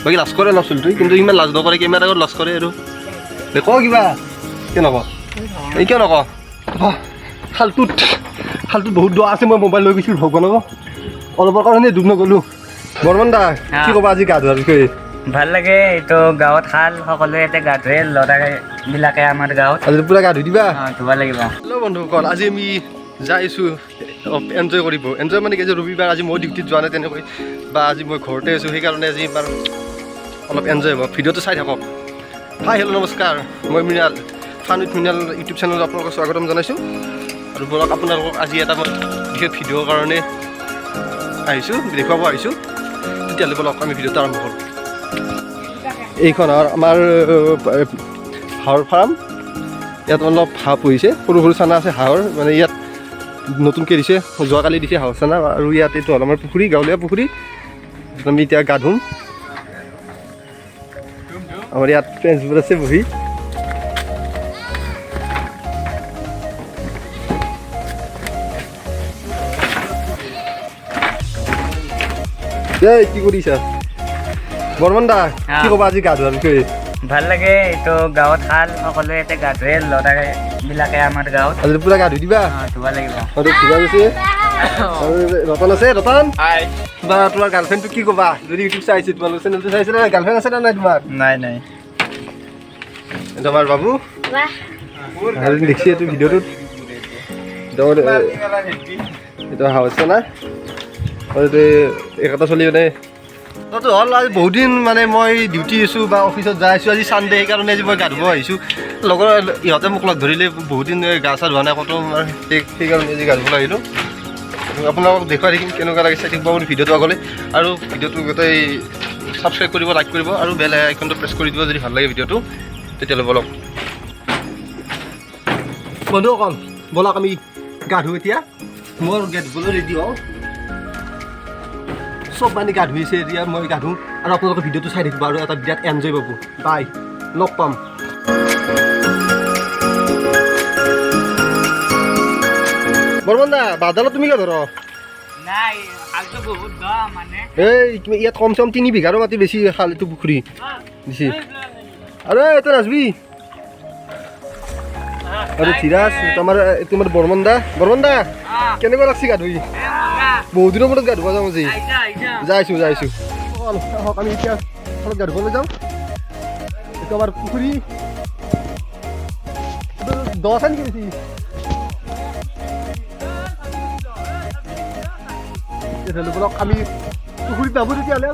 বাকী লাজ কৰে নচল তুই কিন্তু ইমান লাজ নকৰে কেমেৰা আগত লাজ কৰে আৰু ক কিবা কিয় নক এই কিয় নক খালটোত বহুত দোৱা আছে মই মোবাইল লৈ গৈছিলোঁ ভগৱানক অলপৰ কাৰণে ডুব নগ'লোঁ বৰ্মন দা কি ক'বা আজি গা ধোৱাৰ বিষয়ে ভাল লাগে এইটো গাঁৱত খাল সকলোৱে ইয়াতে গা ধুৱে ল'ৰাবিলাকে আমাৰ গাঁৱত আজি পূৰা গা ধুই দিবা ধুব লাগিব হেল্ল' বন্ধুসকল আজি আমি যাইছোঁ এনজয় কৰিব এনজয় মানে কি যে ৰবিবাৰ আজি মই ডিউটিত যোৱা নাই তেনেকৈ বা আজি মই ঘৰতে আছোঁ সেইকাৰণে আজি এবাৰ অলপ এনজয় হ'ব ভিডিঅ'টো চাই থাকক হাই হেল্ল' নমস্কাৰ মই মৃণাল ফান উইথ মৃণাল ইউটিউব চেনেলত আপোনালোকক স্বাগতম জনাইছোঁ আৰু বলক আপোনালোকক আজি এটা মই বিশেষ ভিডিঅ'ৰ কাৰণে আহিছোঁ দেখুৱাব আহিছোঁ তেতিয়াহ'লে বলক আমি ভিডিঅ'টো আৰম্ভ কৰোঁ এইখন আমাৰ হাঁহৰ ফাৰ্ম ইয়াত অলপ হাঁহ পুহিছে সৰু সৰু চানা আছে হাঁহৰ মানে ইয়াত নতুনকৈ দিছে যোৱাকালি দিছে হাঁহৰ চানা আৰু ইয়াত এইটো হ'ল আমাৰ পুখুৰী গাঁৱলীয়া পুখুৰী আমি এতিয়া গা ধুম আমাৰ ইয়াত ফ্ৰেণ্ডছবোৰ আছে বহি এই কি কৰিছা বৰ্মন দা কি ক'বা আজি গা ধোৱাৰ বিষয়ে ভাল লাগে এইটো গাঁৱত খাল সকলোৱে ইয়াতে গা ধুৱে ল'ৰাবিলাকে আমাৰ গাঁৱত আজি পূৰা গা ধুই দিবা ধুব লাগিব ৰতন আছে ৰতন বা তোমাৰ গাৰ্লফ্ৰেণ্ডটো কি ক'বা যদি ইউটিউব চাইছে তোমালোকৰ চেনেলটো চাইছে নে গাৰ্লফ্ৰেণ্ড আছে নে নাই তোমাৰ নাই তোমাৰ বাবু দেখিছে এইটো ভিডিঅ'টোত এইটো হাউচ না এইটো একেটা চলি মানে তাতো হ'ল আজি বহুত দিন মানে মই ডিউটি আছোঁ বা অফিচত যাই আছোঁ আজি চানডে সেইকাৰণে আজি মই গা ধুব আহিছোঁ লগৰ ইহঁতে মোক লগ ধৰিলে বহুত দিন গা চা ধোৱা নাই ক'তো সেইকাৰণে আজি গা ধুবলৈ আহিলোঁ আপোনালোকক দেখুৱাই থাকিম কেনেকুৱা লাগিছে চাই থাকিব আপুনি ভিডিঅ'টো আগলৈ আৰু ভিডিঅ'টো গোটেই ছাবস্ক্ৰাইব কৰিব লাইক কৰিব আৰু বেল আইকনটো প্ৰেছ কৰি দিব যদি ভাল লাগে ভিডিঅ'টো তেতিয়াহ'লে বলক বন্ধুসকল বলক আমি গা ধুওঁ এতিয়া মোৰ গা ধুবলৈ ৰেডি হওঁ চব মানে গা ধুইছে এতিয়া মই গা ধুওঁ আৰু আপোনালোকে ভিডিঅ'টো চাই থাকিব আৰু এটা বিৰাট এনজয় পাব বাই লগ পাম বৰ্মন দা বাদালত তুমি কিয় ধৰ এই ইয়াত কমচে কম 3 বিঘাৰো মাটি বেছি খাল এইটো পুখুৰী বেছি আৰু এইটো নাচবি আৰু ধীৰাজ তোমাৰ বৰ্মন দা কেনেকুৱা লাগছি গা ধুই বহুত দিনৰ মূৰত গা ধুব যাওঁ আজি যাইছোঁ আমি এতিয়া ঘৰত গা ধুবলৈ যাওঁ এইটো আমাৰ পুখুৰী দ আছে নেকি বেছি বলক আমি পুখুৰীত যাবো তেতিয়াহ'লে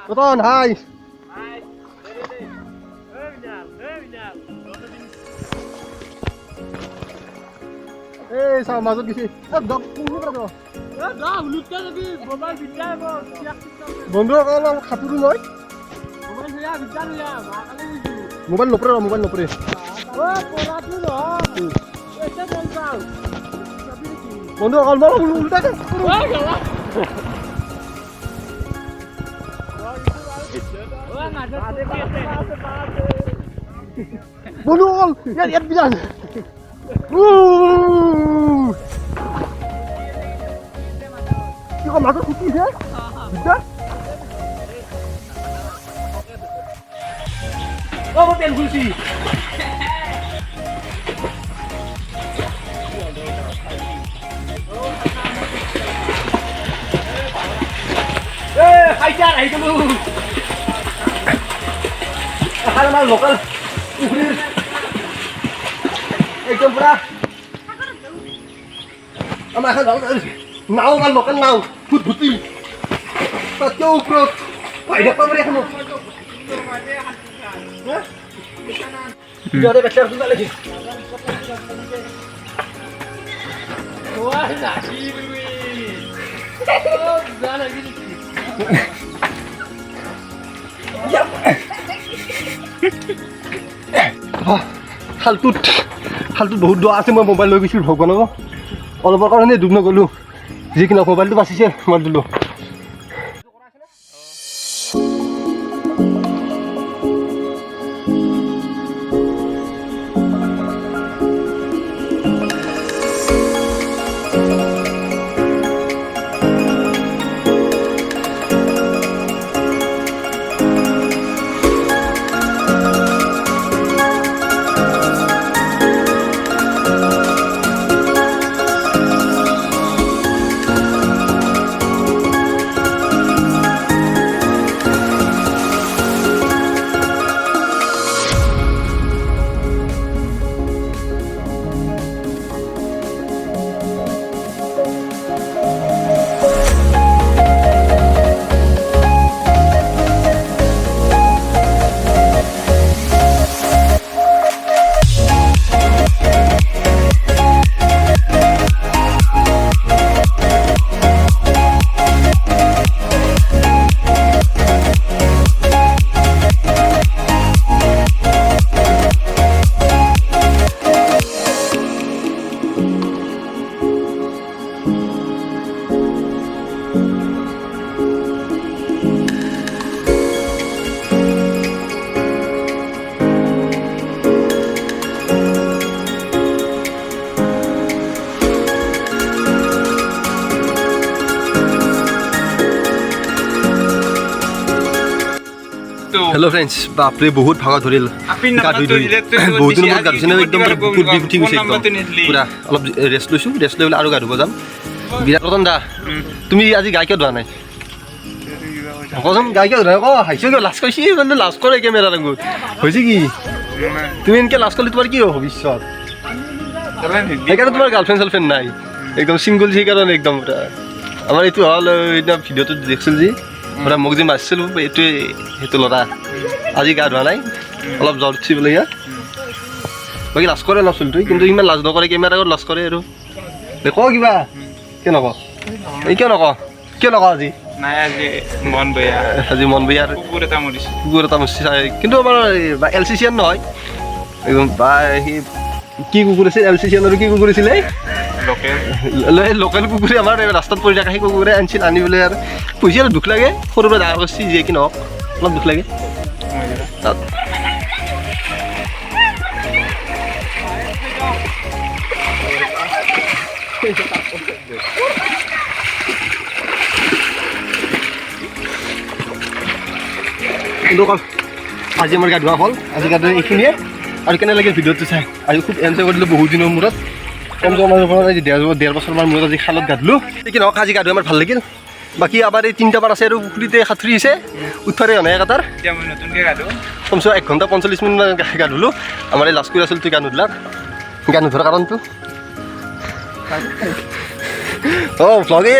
ৰতন হাই এই চাওঁ মাজত গৈছে বন্ধুসকল সাঁতোৰো লয় মোবাইল নপৰে বন্ধুসকল মই উল্টাকে বন্ধুসকল ইয়াত বিৰাট কি কম মাজত ফুটিছে তেল খুলছি আমাৰ লোকেল পুখুৰীৰ একদম পুৰা আমাৰ এখন নাও আমাৰ লোকেল নাও ফুটফুটি তাতকৈ ওপৰত পাই দেখুৱাব এখন খালটোত বহুত দোৱা আছে মই মোবাইল লৈ গৈছিলোঁ ভগৱানক অলপৰ কাৰণে ডুব নগ'লোঁ যি কি নহওক মোবাইলটো বাচিছে মই দিলোঁ হেল্ল' ফ্ৰেণ্ডছ বাপৰে বহুত ভাগৰ ধৰিল গা ধুই ধুই বহুত দিনৰ মূৰত গা ধুইছে নহয় একদম বুকুত বিষ উঠি গৈছে একদম পূৰা অলপ ৰেষ্ট লৈছোঁ ৰেষ্ট লৈ পেলাই আৰু গা ধুব যাম বিৰাট ৰতন দা তুমি আজি গা কিয় ধোৱা নাই কচোন গা কিয় ধোৱা নাই ক হাইছে কিয় লাজ কৰিছি মানে লাজ কৰে কেমেৰাৰ আগত হৈছে কি তুমি এনেকৈ লাজ কৰিলে তোমাৰ কি হ'ব ভৱিষ্যত সেইকাৰণে তোমাৰ গাৰ্লফ্ৰেণ্ড চাৰ্লফ্ৰেণ্ড নাই একদম ছিংগল সেইকাৰণে একদম পূৰা আমাৰ এইটো হ'ল এতিয়া ভিডিঅ'টো দেখিছিল যি পূৰা মোক যে মাৰিছিলোঁ এইটোৱে সেইটো ল'ৰা আজি গা ধোৱা নাই অলপ জ্বৰ উঠি বোলে ইয়াত বাকী লাজ কৰে অলপ চলিটো কিন্তু ইমান লাজ নকৰে কেমেৰাৰ আগত লাজ কৰে আৰু ক কিবা কিয় নক এই কিয় নক আজি নাই আজি মন বেয়া আজি মন বেয়া কুকুৰ এটা মৰিছে কিন্তু আমাৰ এল চি চিয়ান নহয় একদম বা সি কি কুকুৰ আছিল এল চি চিয়ানৰ কি কুকুৰ আছিলে লোকেল কুকুৰে আমাৰ ৰাস্তাত পৰি থকা সেই কুকুৰে আনিছিল আনি পেলাই আৰু পুহিছে আৰু দুখ লাগে সৰুৰ পৰা ডাঙৰ কৰিছে যিয়ে কি নহওক অলপ দুখ লাগে তাত কিন্তু আজি আমাৰ গা ধোৱা হ'ল আজি গা ধোৱা এইখিনিয়ে আৰু কেনে লাগে ভিডিঅ'টো চাই আজি খুব এনজয় কৰিলোঁ বহুত দিনৰ মূৰত এনজয় আমাৰ আজি 1.5 বছৰমান মূৰত আজি খালত গা ধুলোঁ কি নহওক আজি গা ধুই আমাৰ ভাল লাগিল বাকী আবাৰ এই 3টা বাৰ আছে আৰু পুখুৰীতে সাঁতুৰি আছে উঠফাৰে অনাই এটাৰ কমচে 1 ঘণ্টা 45 মিনিট গা ধুলোঁ আমাৰ এই লাজ কৰি আছিল তুই গা নুধলাক গা নুধৰ কাৰণটো অঁ ভ্লগে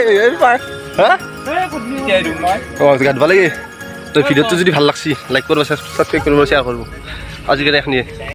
হা অঁ গা ধুব লাগে তো ভিডিঅ'টো যদি ভাল লাগছি লাইক কৰিব ছাবস্ক্ৰাইব কৰিব শ্বেয়াৰ কৰিব আজিকালি এখনিয়ে